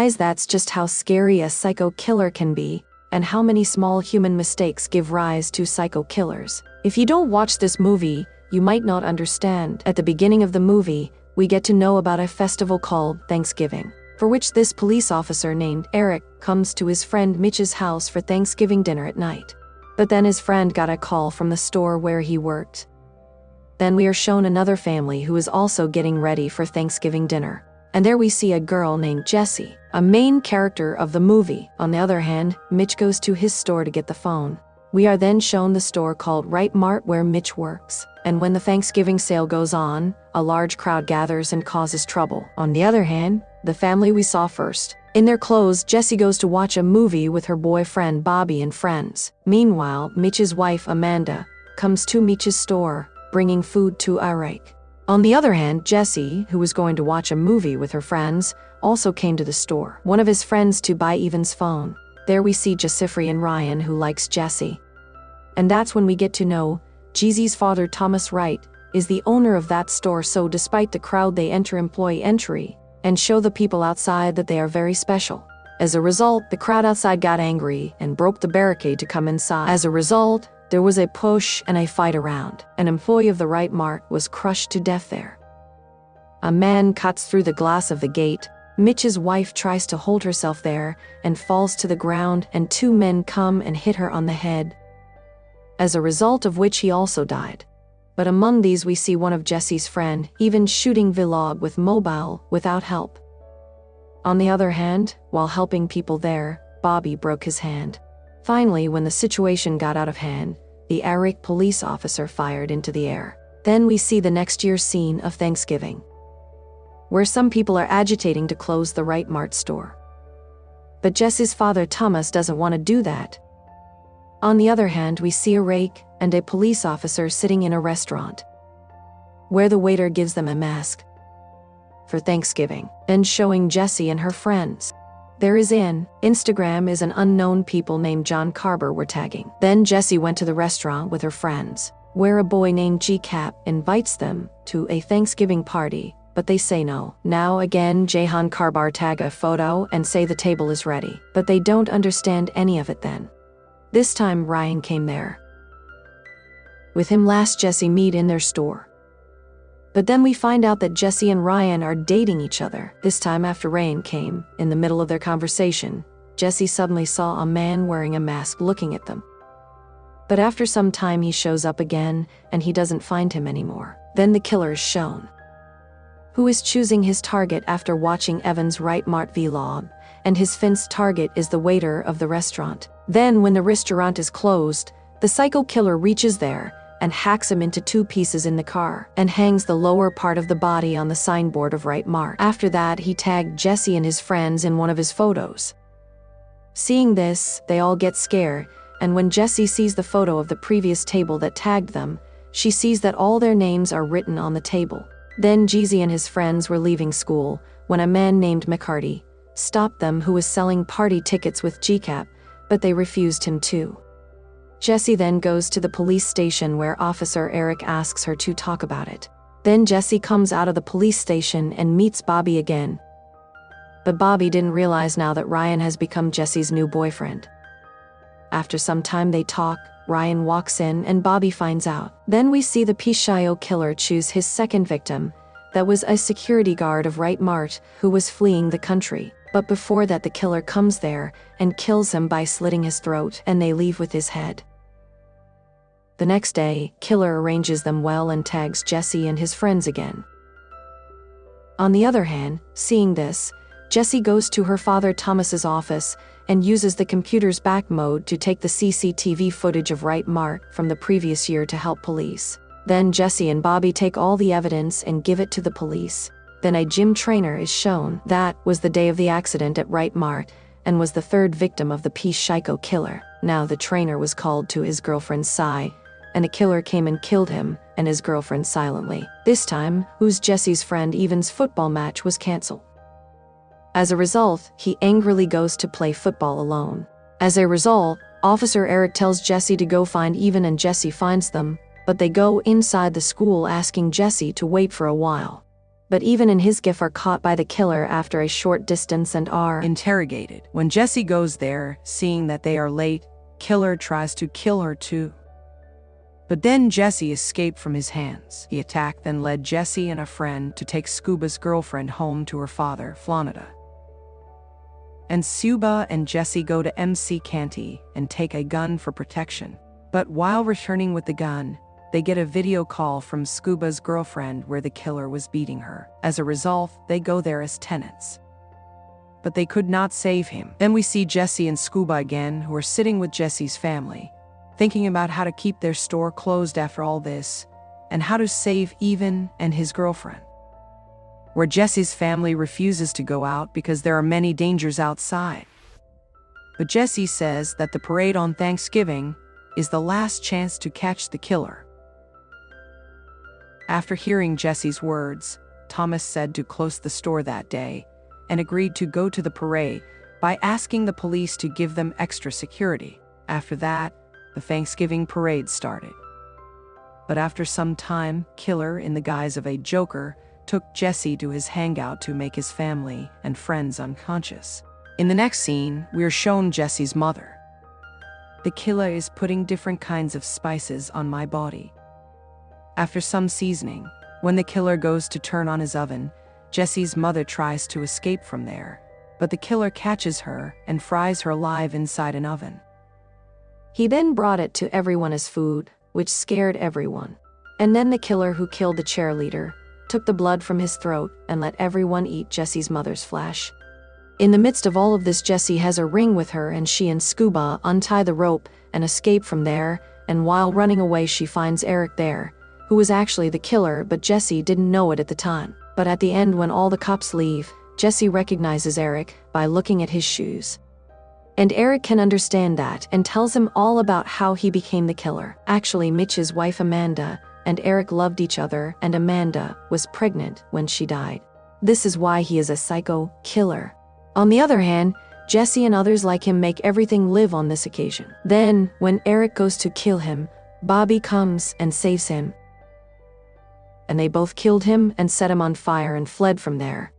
Guys, that's just how scary a psycho killer can be, and how many small human mistakes give rise to psycho killers. If you don't watch this movie, you might not understand. At the beginning of the movie, we get to know about a festival called Thanksgiving, for which this police officer named Eric comes to his friend Mitch's house for Thanksgiving dinner at night. But then his friend got a call from the store where he worked. Then we are shown another family who is also getting ready for Thanksgiving dinner. And there we see a girl named Jessie, a main character of the movie. On the other hand, Mitch goes to his store to get the phone. We are then shown the store called Right Mart where Mitch works. And when the Thanksgiving sale goes on, a large crowd gathers and causes trouble. On the other hand, the family we saw first. In their clothes, Jessie goes to watch a movie with her boyfriend Bobby and friends. Meanwhile, Mitch's wife Amanda comes to Mitch's store, bringing food to Eric. On the other hand, Jessie, who was going to watch a movie with her friends, also came to the store. One of his friends to buy Evan's phone. There we see Jessifrey and Ryan, who likes Jessie. And that's when we get to know Jeezy's father, Thomas Wright, is the owner of that store. So despite the crowd, they enter employee entry and show the people outside that they are very special. As a result, the crowd outside got angry and broke the barricade to come inside. As a result, there was a push and a fight around. An employee of the Right Mart was crushed to death there. A man cuts through the glass of the gate. Mitch's wife tries to hold herself there and falls to the ground, and two men come and hit her on the head, as a result of which he also died. But among these we see one of Jesse's friend even shooting vlog with mobile without help. On the other hand, while helping people there, Bobby broke his hand. Finally, when the situation got out of hand, the Eric police officer fired into the air. Then we see the next year's scene of Thanksgiving, where some people are agitating to close the Right Mart store. But Jesse's father Thomas doesn't want to do that. On the other hand, we see a rake and a police officer sitting in a restaurant, where the waiter gives them a mask for Thanksgiving, then showing Jessie and her friends. There is in Instagram is an unknown people named John Carver were tagging. Then Jessie went to the restaurant with her friends, where a boy named G-Cap invites them to a Thanksgiving party, but they say no. Now again, Jahan Carbar tag a photo and say the table is ready, but they don't understand any of it then. This time Ryan came there. With him last Jessie meet in their store. But then we find out that Jessie and Ryan are dating each other. This time after Ryan came, in the middle of their conversation, Jessie suddenly saw a man wearing a mask looking at them. But after some time he shows up again, and he doesn't find him anymore. Then the killer is shown, who is choosing his target after watching Evan's Right Mart vlog, and his fenced target is the waiter of the restaurant. Then when the restaurant is closed, the psycho killer reaches there and hacks him into two pieces in the car and hangs the lower part of the body on the signboard of Right Mart. After that, he tagged Jessie and his friends in one of his photos. Seeing this, they all get scared, and when Jessie sees the photo of the previous table that tagged them, she sees that all their names are written on the table. Then Jeezy and his friends were leaving school when a man named McCarty stopped them, who was selling party tickets with G-Cap, but they refused him too. Jessie then goes to the police station where Officer Eric asks her to talk about it. Then Jessie comes out of the police station and meets Bobby again. But Bobby didn't realize now that Ryan has become Jessie's new boyfriend. After some time they talk, Ryan walks in and Bobby finds out. Then we see the pschyco killer choose his second victim, that was a security guard of Right Mart who was fleeing the country. But before that, the killer comes there and kills him by slitting his throat, and they leave with his head. The next day, killer arranges them well and tags Jessie and his friends again. On the other hand, seeing this, Jessie goes to her father Thomas's office and uses the computer's back mode to take the CCTV footage of Right Mart from the previous year to help police. Then Jessie and Bobby take all the evidence and give it to the police. Then a gym trainer is shown. That was the day of the accident at Right Mart and was the third victim of the pschyco killer. Now the trainer was called to his girlfriend's side, and a killer came and killed him and his girlfriend silently. This time, who's Jesse's friend Evan's football match was cancelled. As a result, he angrily goes to play football alone. As a result, Officer Eric tells Jessie to go find Evan, and Jessie finds them, but they go inside the school asking Jessie to wait for a while. but even in his gift are caught by the killer after a short distance and are interrogated. When Jesse goes there, seeing that they are late, killer tries to kill her too. But then Jesse escaped from his hands. He attacked then led Jesse and a friend to take Scuba's girlfriend home to her father, Florida. And Scuba and Jesse go to MC Canty and take a gun for protection. But while returning with the gun, they get a video call from Scuba's girlfriend where the killer was beating her. As a result, they go there as tenants. But they could not save him. Then we see Jesse and Scuba again, who are sitting with Jesse's family, thinking about how to keep their store closed after all this, and how to save Evan and his girlfriend. Where Jesse's family refuses to go out because there are many dangers outside. But Jesse says that the parade on Thanksgiving is the last chance to catch the killer. After hearing Jesse's words, Thomas said to close the store that day and agreed to go to the parade by asking the police to give them extra security. After that, the Thanksgiving parade started. But after some time, killer, in the guise of a joker, took Jesse to his hangout to make his family and friends unconscious. In the next scene, we are shown Jesse's mother. The killer is putting different kinds of spices on my body. After some seasoning, when the killer goes to turn on his oven, Jesse's mother tries to escape from there, but the killer catches her and fries her alive inside an oven. He then brought it to everyone as food, which scared everyone. And then the killer who killed the cheerleader took the blood from his throat and let everyone eat Jesse's mother's flesh. In the midst of all of this, Jesse has a ring with her and she and Scuba untie the rope and escape from there, and while running away she finds Eric there, who was actually the killer, but Jesse didn't know it at the time. But at the end, when all the cops leave, Jesse recognizes Eric by looking at his shoes. And Eric can understand that and tells him all about how he became the killer. Actually, Mitch's wife Amanda and Eric loved each other, and Amanda was pregnant when she died. This is why he is a psycho killer. On the other hand, Jesse and others like him make everything live on this occasion. Then, when Eric goes to kill him, Bobby comes and saves him. And they both killed him and set him on fire and fled from there.